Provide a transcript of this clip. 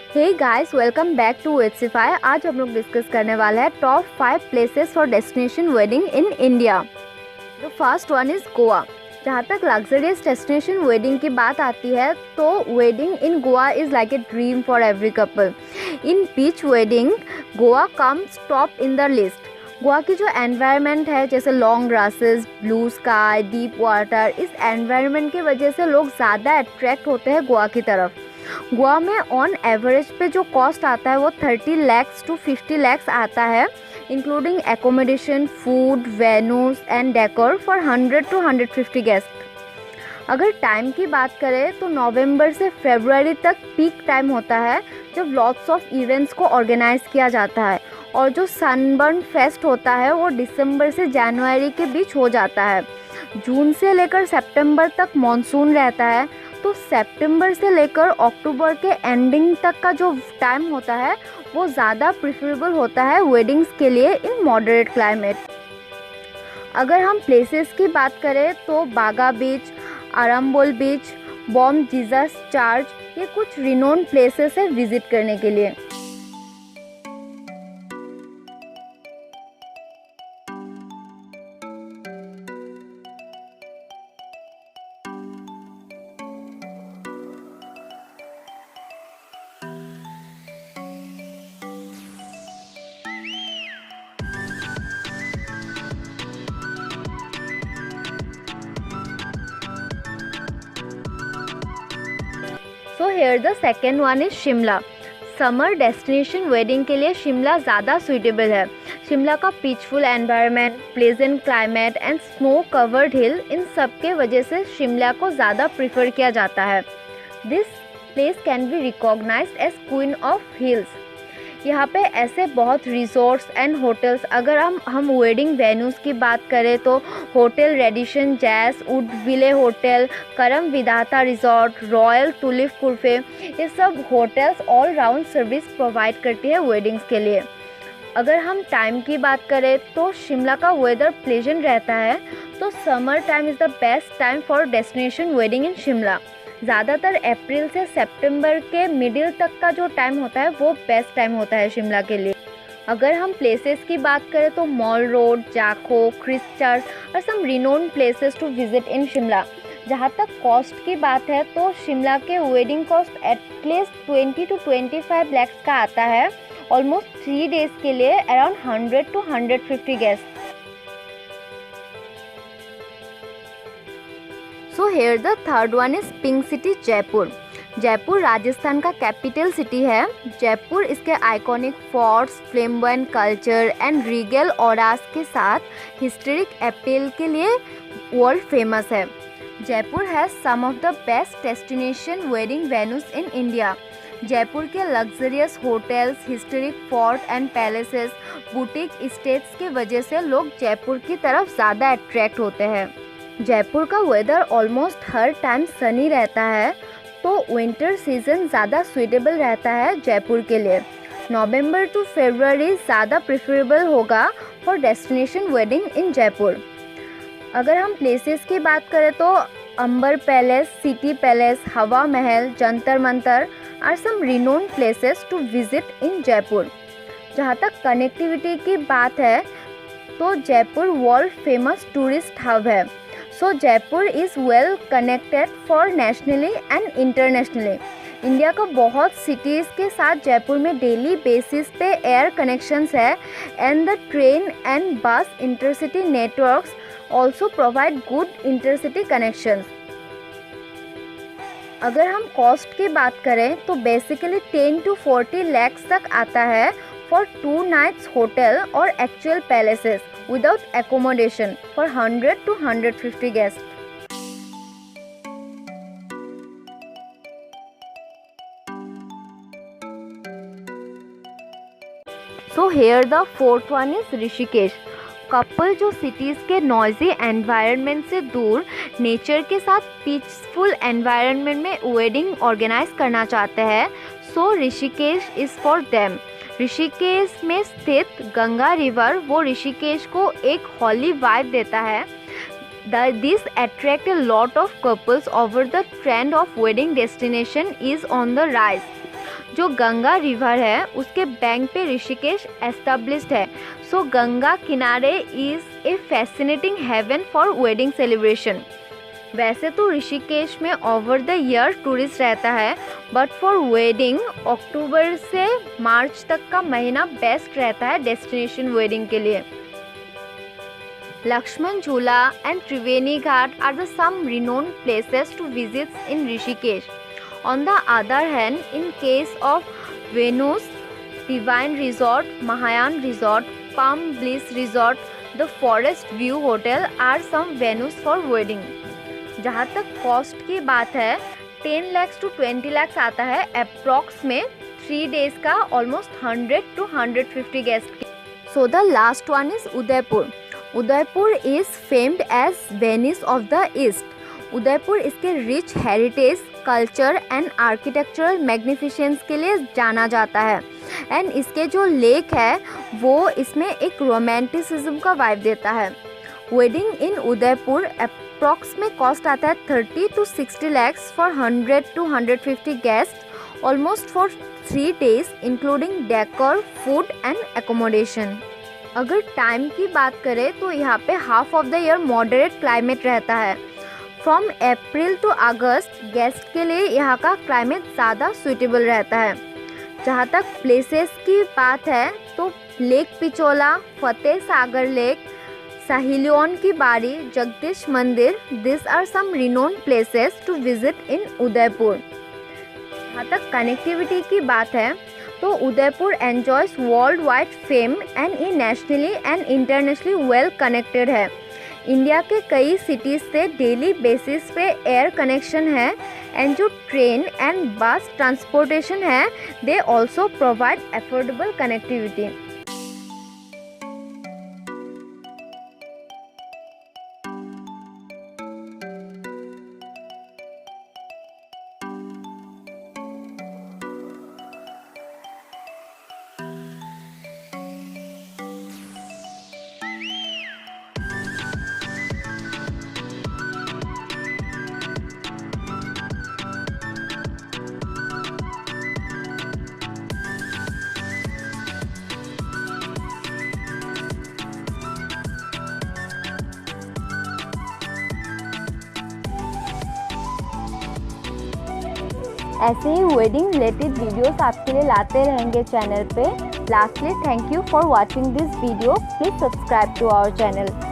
Hey guys, welcome back to वेट्सीफाई। आज हम लोग डिस्कस करने वाले हैं top 5 places for destination wedding in India. The first one is Goa. जहाँ तक लग्जरियस डेस्टिनेशन वेडिंग की बात आती है तो wedding in Goa is like a dream for every couple. In beach wedding Goa comes top in the list. Goa की जो environment है, जैसे long grasses, blue sky, deep water, इस एनवायरनमेंट की वजह से लोग ज़्यादा अट्रैक्ट होते हैं गोवा की तरफ। गोवा में ऑन एवरेज पे जो कॉस्ट आता है वो 30 lakhs to 50 lakhs आता है, including accommodation, food, venues and decor for 100 to 150 guest. अगर टाइम की बात करें तो नवंबर से फरवरी तक पीक टाइम होता है जब लॉट्स ऑफ इवेंट्स को ऑर्गेनाइज किया जाता है, और जो सनबर्न फेस्ट होता है वो दिसंबर से जनवरी के बीच हो जाता है। जून से लेकर सितंबर तक मॉनसून रहता है, तो सितंबर से लेकर अक्टूबर के एंडिंग तक का जो टाइम होता है वो ज़्यादा प्रेफरेबल होता है वेडिंग्स के लिए इन मॉडरेट क्लाइमेट। अगर हम प्लेसेस की बात करें तो Baga beach, Arambol beach, Bom Jesus church, ये कुछ रिनोन प्लेसेस है विजिट करने के लिए। So here the second one is Shimla. Summer destination wedding के लिए शिमला ज़्यादा सूटेबल है। शिमला का peaceful environment, pleasant climate and snow covered hill, इन सब के वजह से शिमला को ज़्यादा प्रीफर किया जाता है। This place can be recognised as queen of hills. यहाँ पे ऐसे बहुत रिजॉर्ट्स एंड होटल्स, अगर हम वेडिंग वेन्यूज़ की बात करें तो होटल रेडिशन जैस, वुडविले होटल, करम विधाता रिजॉर्ट, रॉयल टुलिप कुर्फे, ये सब hotels all round service provide करती है वेडिंग्स के लिए। अगर हम टाइम की बात करें तो शिमला का वेदर प्लेजेंट रहता है, तो summer time is the best time for destination wedding इन शिमला। ज़्यादातर अप्रैल से सितंबर के मिडिल तक का जो टाइम होता है वो बेस्ट टाइम होता है शिमला के लिए। अगर हम प्लेसेस की बात करें तो mall road, Jakhoo, Christ church और some renowned places to visit in Shimla. जहाँ तक कॉस्ट की बात है तो शिमला के wedding cost at least 20 to 25 lakhs का आता है, ऑलमोस्ट 3 days के लिए around 100 to 150 guest. So here the third one is pink city Jaipur. Jaipur Rajasthan का कैपिटल सिटी है। जयपुर इसके iconic forts, flamboyant culture and regal auras के साथ हिस्टोरिक अपील के लिए वर्ल्ड फेमस है। Jaipur has some of the best destination wedding venues in India. Jaipur के luxurious hotels, historic fort and palaces, boutique estates की वजह से लोग जयपुर की तरफ ज़्यादा अट्रैक्ट होते हैं। जयपुर का वेदर ऑलमोस्ट हर टाइम सनी रहता है, तो विंटर सीजन ज़्यादा सूटेबल रहता है जयपुर के लिए। नवंबर टू फरवरी ज़्यादा प्रेफरेबल होगा फॉर डेस्टिनेशन वेडिंग इन जयपुर। अगर हम प्लेसेस की बात करें तो अंबर palace, city palace, Hawa Mahal, Jantar Mantar are some renowned places to visit in Jaipur. जहाँ तक कनेक्टिविटी की बात है तो Jaipur world famous tourist hub है। So Jaipur is well connected for nationally and internationally. India का बहुत सिटीज़ के साथ जयपुर में डेली बेसिस पे एयर कनेक्शंस है, and the train and bus intercity networks also provide good intercity connections. अगर हम कॉस्ट की बात करें तो बेसिकली 10 to 40 lakhs तक आता है for 2 nights hotel or actual palaces without accommodation for 100 to 150 guests. So here the fourth one is Rishikesh. Couple जो सिटीज़ के नॉइजी एनवायरनमेंट से दूर नेचर के साथ पीसफुल एनवायरनमेंट में वेडिंग ऑर्गेनाइज करना चाहते हैं, so Rishikesh is for them. Rishikesh में स्थित गंगा रिवर वो ऋषिकेश को एक हॉली वाइब देता है। This attract a lot of couples over the trend of wedding destination is on the rise. जो गंगा रिवर है उसके बैंक पे ऋषिकेश एस्टेब्लिश्ड है। So Ganga Kinare is a fascinating heaven for wedding celebration. वैसे तो ऋषिकेश में ओवर द ईयर टूरिस्ट रहता है, बट फॉर वेडिंग अक्टूबर से मार्च तक का महीना बेस्ट रहता है डेस्टिनेशन वेडिंग के लिए। Lakshman Jhula and Triveni Ghat are the some renowned places to visit in Rishikesh. On the other hand, in case of Venus Divine Resort, Mahayan Resort, Palm Bliss Resort, the Forest View Hotel are some venues for wedding. जहाँ तक cost की बात है 10 lakhs to 20 lakhs आता है approx में 3 days का, almost 100 to 150 guest. So the last one is Udaipur. Udaipur is famed as Venice of the East. Udaipur इसके rich heritage, culture and architectural magnificence के लिए जाना जाता है। एंड इसके जो लेक है वो इसमें एक रोमांटिसिज्म का वाइब देता है। वेडिंग इन उदयपुर अप्रॉक्स में कॉस्ट आता है 30 to 60 lakhs for 100 to 150 guest, almost for 3 days including decor, food and accommodation. अगर टाइम की बात करें तो यहाँ पे half of the year moderate climate रहता है। From April to August guest के लिए यहाँ का क्लाइमेट ज़्यादा सूटेबल रहता है। जहाँ तक प्लेसेस की बात है तो lake Pichola, Fateh Sagar lake, Sahelion ki Bari, Jagdish Mandir, this are some renowned places to visit in Udaipur. जहाँ तक कनेक्टिविटी की बात है तो Udaipur enjoys world wide fame and ई nationally and internationally well connected है। इंडिया के कई सिटीज़ से डेली बेसिस पे एयर कनेक्शन है एंड जो ट्रेन एंड बस ट्रांसपोर्टेशन है they also provide affordable connectivity. ऐसे ही वेडिंग रिलेटेड वीडियोस आपके लिए लाते रहेंगे चैनल पे। Lastly thank you for watching this video. Please subscribe to our channel.